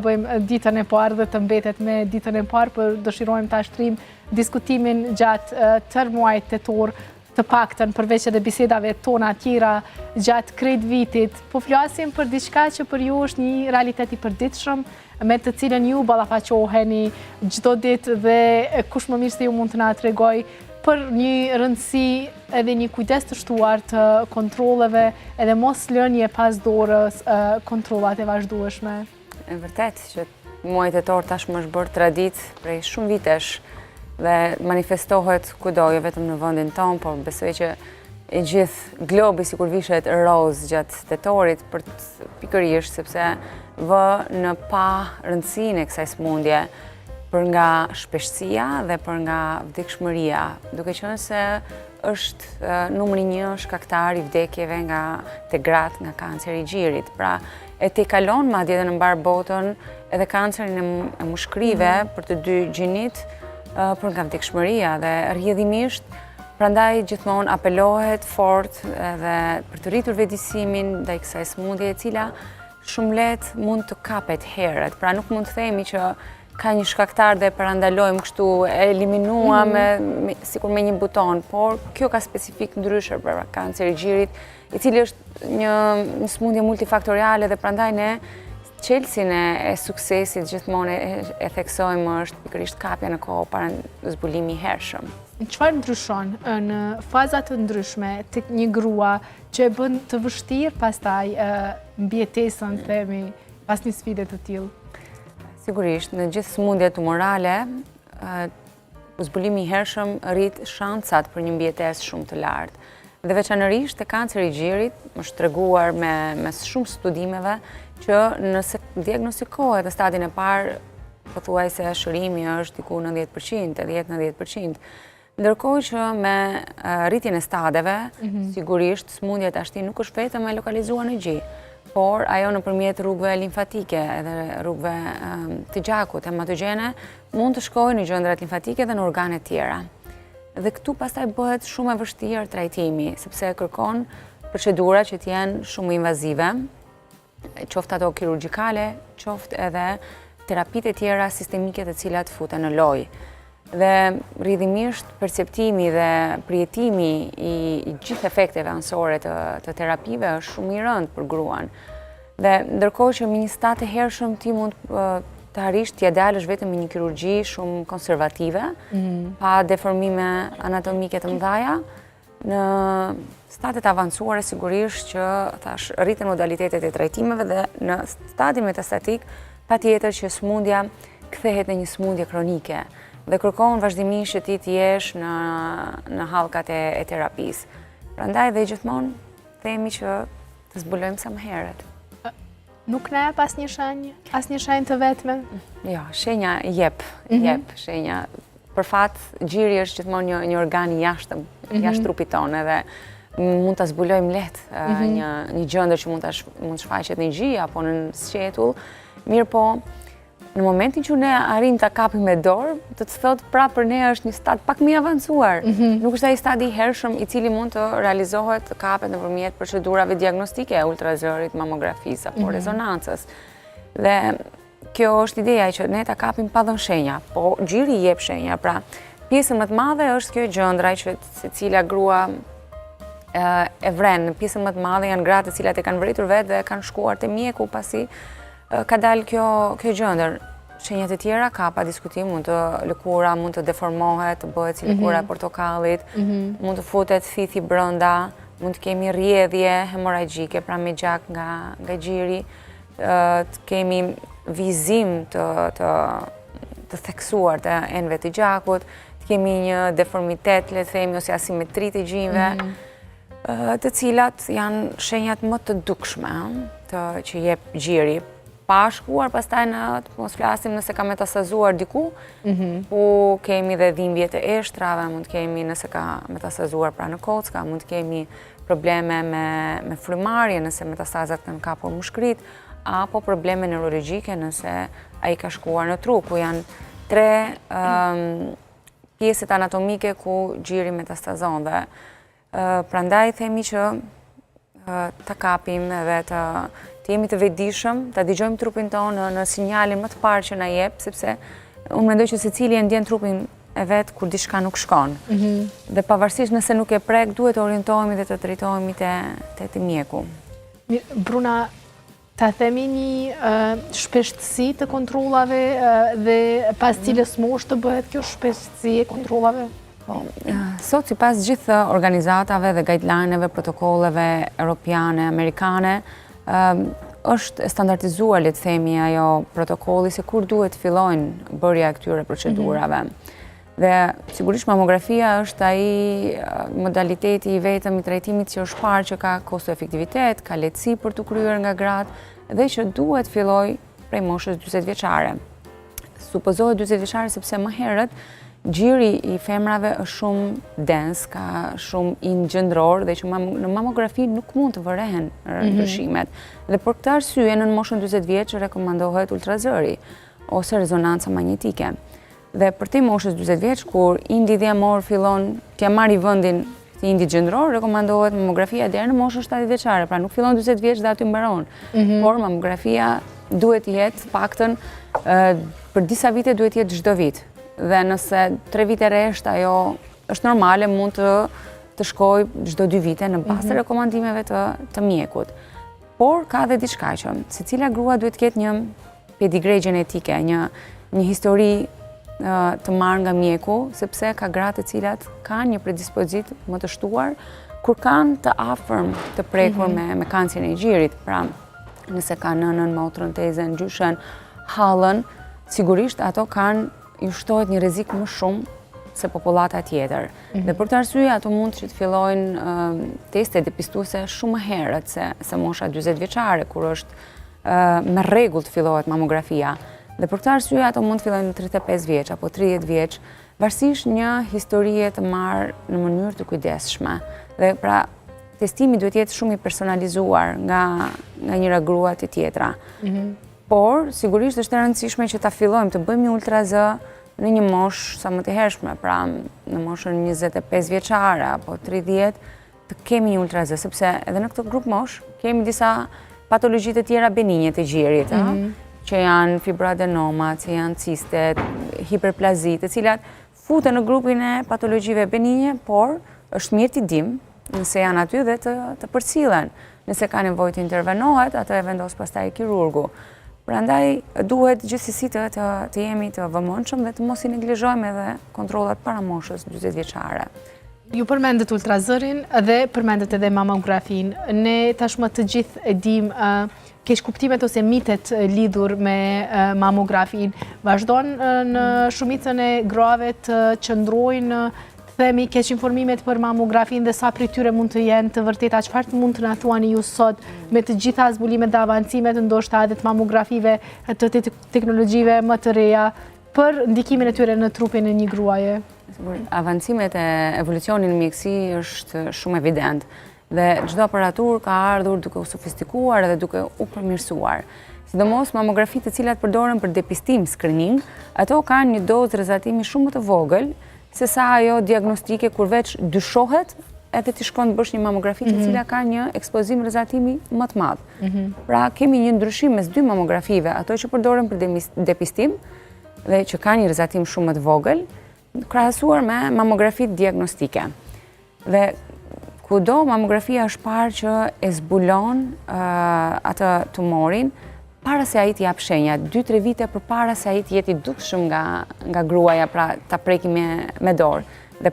bëjmë ditën e parë dhe të mbetet me ditën e parë, për dëshirojmë të ashtrim diskutimin gjatë tërë muajit tetor, të paktën përveç edhe bisedave tona tjera gjatë krejt vitit. Po flasim për diçka që për ju është një realitet i përditshëm, me të cilën ju ballafaqoheni çdo ditë dhe kush më mirë se ju mund të na tregoj për një rëndësi edhe një kujdes të shtuar të kontrolleve edhe mos lënje pas dorës kontrollat e vazhdueshme. E vërtet që muaji tetor tashmë është bërë traditë prej shumë vitesh dhe manifestohet kudo, jo vetëm në vendin tonë, por besoj që e gjithë globi sikur vishet roz gjatë tetorit për pikërisht sepse vë në pa rëndësinë e kësaj sëmundje për nga shpeshtësia dhe për nga vdekshmëria, duke qenë se është numri 1 shkaktar i vdekjeve nga te gratë nga kanceri i gjirit. Pra e te kalon madje edhe në mbar botën edhe kancerin e mushkrive për të dy gjinit për nga vdekshmëria dhe rrjedhimisht prandaj gjithmonë apelohet fort edhe për të rritur vetëdijsimin ndaj kësaj sëmundje e cila shumë lehtë mund të kapet herët. Pra nuk mund të themi që ka një shkaktar dhe parandalojmë kështu e eliminuam sikur me një buton, por kjo ka specifik ndryshe për kanceri i gjirit, i cili është një sëmundje multifaktoriale dhe prandaj ne çelësin e suksesit gjithmonë e theksojmë është pikërisht kapja në kohë para zbulimi i hershëm. Çfarë ndryshon në faza të ndryshme tek një grua që e bën të vështirë pastaj mbijetesën, themi, pas një sfide të tillë? Sigurisht, në gjithë sëmundjet tumorale, zbulimi i hershëm rrit shancat për një mbijetesë shumë të lartë. Dhe veçanërisht te kanceri i gjirit, është treguar me shumë studimeve që nëse diagnostikohet në stadin e parë, pothuajse shërimi është diku 90%, 80-90%. Ndërkohë që me rritjen e stadeve, sigurisht sëmundja tashti nuk është vetëm e lokalizuar në gjë, por ajo nëpërmjet rrugëve limfatike edhe rrugëve të gjakut, hematogjene, mund të shkojë në gjëndrat limfatike dhe në organe tjera. Dhe këtu pastaj bëhet shumë e vështirë trajtimi, sepse kërkon procedura që të jenë shumë invazive, qoftë ato kirurgjikale, qoftë edhe terapitë e tjera sistemike të cilat futen në lojë. Dhe rrjedhimisht perceptimi dhe përjetimi i gjithë efekteve anësore të terapive është shumë i rëndë për gruan. Dhe ndërkohë që me një stad të hershëm ti mund të arrish t'ia dalësh vetëm me një kirurgji shumë konservative, pa deformime anatomike të mëdha, në stadet avancuare sigurisht që thash rriten modalitetet e trajtimeve dhe në stadin metastatik patjetër që sëmundja kthehet në një sëmundje kronike dhe kërkon vazhdimisht që ti të jesh në hallkat e terapisë. Prandaj dhe gjithmonë themi që të zbulojmë sa më herët. Nuk na jep asnjë shenjë të vetme? Jo, shenja jep shenja. Për fat, gjiri është gjithmonë një organ i jashtëm, jashtë trupit tonë edhe mund ta zbulojmë lehtë një gjendër që mund shfaqet në gjë apo në sqetull. Mirë po, në momentin që ne arrim ta kapim me dorë, do të thotë pra për ne është një stad pak më i avancuar. Nuk është ai stadi i hershëm i cili mund të realizohet, të kapet nëpërmjet procedurave diagnostike, ultrazërit, mamografisë apo rezonancës. Dhe kjo është ideja që ne ta kapim pa dhënë shenja, po gjiri jep shenja. Pra, pjesën më të madhe është kjo gjëndra që secila grua e vren. Pjesën më të madhe janë gratë të cilat e kanë vritur vetë dhe kanë shkuar te mjeku pasi ka dalë kjo gjëndër. Shenjat e tjera ka pa diskutim, lëkura mund të deformohet, të bëhet si lëkura e portokallit, mund të futet fithi brenda, mund të kemi rrjedhje hemoragjike, pra me gjak nga gjiri, të kemi vizim të theksuar të enëve të gjakut, të kemi një deformitet, le të themi, ose asimetri të gjinjve, të cilat janë shenjat më të dukshme që jep gjiri. Pa shkuar pastaj në të mos flasim nëse ka metastazuar diku, ku kemi dhe dhimbje të eshtrave, mund të kemi nëse ka metastazuar pra në kocka, mund të kemi probleme me frymarrje nëse metastazat kanë kapur mushkrit, apo probleme neurologjike nëse ai ka shkuar në tru, ku janë 3 pjesët anatomike ku gjiri metastazon dhe prandaj themi që ta kapim edhe të të jemi të vetëdijshëm, ta dëgjojmë trupin tonë në sinjalin më të parë që na jep, sepse unë mendoj që secili e ndjen trupin e vet kur diçka nuk shkon. Dhe pavarësisht nëse nuk e prek, duhet të orientohemi dhe të drejtohemi te mjeku. Bruna, ta themi një shpeshtësi të kontrollave dhe pas cilës moshë të bëhet kjo shpeshtësi e kontrollave? Sot, sipas gjithë organizatave dhe guideline-eve, protokolleve europiane, amerikane, është standardizuar, le të themi, ajo protokolli se kur duhet fillojnë bërja e këtyre procedurave. Dhe sigurisht mamografia është ai modaliteti i vetëm i trajtimit që është parë që ka kosto efektivitet, ka lehtësi për të kryer nga gratë dhe që duhet filloj prej moshës 40 vjeçare. Supozohet 40 vjeçare sepse më herët gjiri i femrave është shumë dens, ka shumë in gjendror dhe që në mamografi nuk mund të vërehen ndryshimet. Dhe për këtë arsye në moshën 40 vjeç rekomandohet ultrazëri ose rezonanca magnetike. Dhe për te moshës 40 vjeç, kur indi dhjamor fillon t'ja marrë vendin të indi gjendror, rekomandohet mamografia deri në moshën 70 vjeçare, pra nuk fillon 40 vjeç dhe aty mbaron. Por mamografia duhet jetë paktën për disa vite duhet jetë çdo vit. Dhe nëse 3 vite resht ajo është normale, mund të shkoj çdo 2 vite në bazë të rekomandimeve të mjekut. Por ka dhe diçka që secila grua duhet të ketë një pedigre gjenetike, një histori të marrë nga mjeku, sepse ka gratë të cilat kanë një predispozit më të shtuar, kur kanë të afërm të prekur me kancerin e gjirit. Pra, nëse ka nënën, motrën, tezën, gjyshen, hallën, sigurisht ato kanë ju shtohet një rrezik më shumë se popullata tjetër. Dhe për të arsye ato mund që të fillojnë teste depistuese shumë më herët se mosha 40 vjeçare, kur është me rregull të fillohet mamografia. Dhe për këtë arsye ato mund të fillojnë në 35 vjeç apo 30 vjeç, varësisht një historie të marrë në mënyrë të kujdesshme. Dhe pra testimi duhet jetë shumë i personalizuar nga njëra grua te tjetra. Por sigurisht është e rëndësishme që ta fillojmë të bëjmë një ultrazë në një moshë sa më të hershme, pra në moshën 25 vjeçare apo 30 të kemi një ultrazë, sepse edhe në këtë grup mosh kemi disa patologji të tjera benigne të gjirit, që janë fibroadenomat, që janë cistet, hiperplazi, të cilat futen në grupin e patologjive benigne, por është mirë t'i dimë nëse janë aty dhe të përcillen. Nëse ka nevojë të intervenohet, atë e vendos pastaj kirurgu. Prandaj duhet gjithsesi të jemi të vëmendshëm dhe të mos i neglizhojmë edhe kontrollat para moshës 40 vjeçare. Ju përmendet ultrazërin dhe përmendet edhe mamografin. Ne tashmë të gjithë e dim keq kuptimet ose mitet lidhur me mamografin. Vazhdon në shumicën e grave të qëndrojnë themi keq informimet për mamografin dhe sa prej tyre mund të jenë të vërteta. Çfarë mund të na thuani ju sot me të gjitha zbulimet dhe avancimet ndoshta edhe të mamografive, të teknologjive më të reja për ndikimin e tyre në trupin e një gruaje? Avancimet e evolucionit në mjekësi është shumë evident dhe çdo aparatur ka ardhur duke u sofistikuar dhe duke u përmirësuar. Sidomos mamografitë të cilat përdoren për depistim, screening, ato kanë një dozë rrezatimi shumë më të vogël se sa ajo diagnostike kur veç dyshohet edhe ti shkon të bësh një mamografi të cila ka një ekspozim rrezatimi më të madh. Pra kemi një ndryshim mes dy mamografive, ato që përdoren për depistim dhe që kanë një rrezatim shumë më të vogël, krahasuar me mamografitë diagnostike. Dhe kudo mamografia është parë që e zbulon atë tumorin para se ai të jap shenja, 2-3 vite përpara se ai të jetë i dukshëm nga gruaja, pra ta preki me dorë. Dhe